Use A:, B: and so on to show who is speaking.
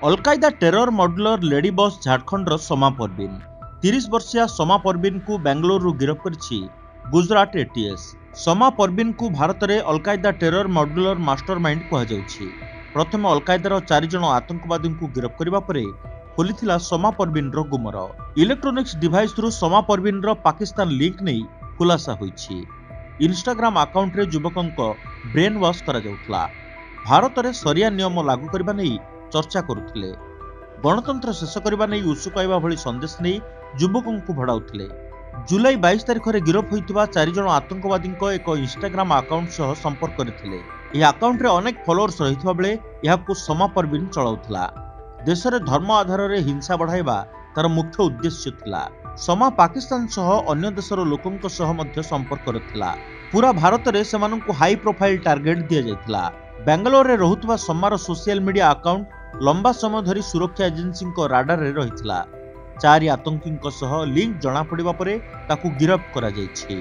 A: Al Qaeda terror मॉडलर lady boss झारखंडर समा परवीन 30 वर्षीय समा परवीन को बेंगलुरु गिरफ्त करिछि गुजरात एटीएस। समा परवीन को भारत में अलकायदा टेरर मॉडलर मास्टरमाइंड कहुछि। प्रथम अलकायदार 4 जन आतंकवादी को गिरफ्त करबा परे खोलिथिला समा परवीन गुमर। इलेक्ट्रोनिक्स डिवाइस रु समा परवीन पाकिस्तान लिंक नहीं खुलासा होइछि। इंस्टाग्राम अकाउंट रे युवकंक ब्रेन वॉश करा जाउथला। भारत में सरिया नियम लागू करबा नहीं चर्चा करुथिले। गणतंत्र शेष करबा नहीं उत्सुक आइबा भली संदेश नहीं युवकों को भड़ाउथिले। जुलाई 22 तारिख में गिरफ होइतिबा 4 जन आतंकवादी एक इंस्टाग्राम अकाउंट सह संपर्क करथिले। यह अकाउंट रे अनेक फॉलोअर्स रहितबा बेले यहाकु समा परवीन चलाउथला। देश में धर्म आधार में हिंसा बढ़ाइबा तार मुख्य उद्देश्य थिला। समा पाकिस्तान सह अन्य देशर लोकंक सह मध्य संपर्क करथिला। पूरा भारत में सेमानंकु हाई प्रोफाइल टार्गेट दिया जायतिला। बेंगलोर रे रहुतबा समार सोशल मीडिया अकाउंट लंबा समय धरी सुरक्षा एजेंसी राडार रे रहितला। 4 आतंकी सह लिंक जना पड़िबा परे ताकू गिरफ्त करा जायछि।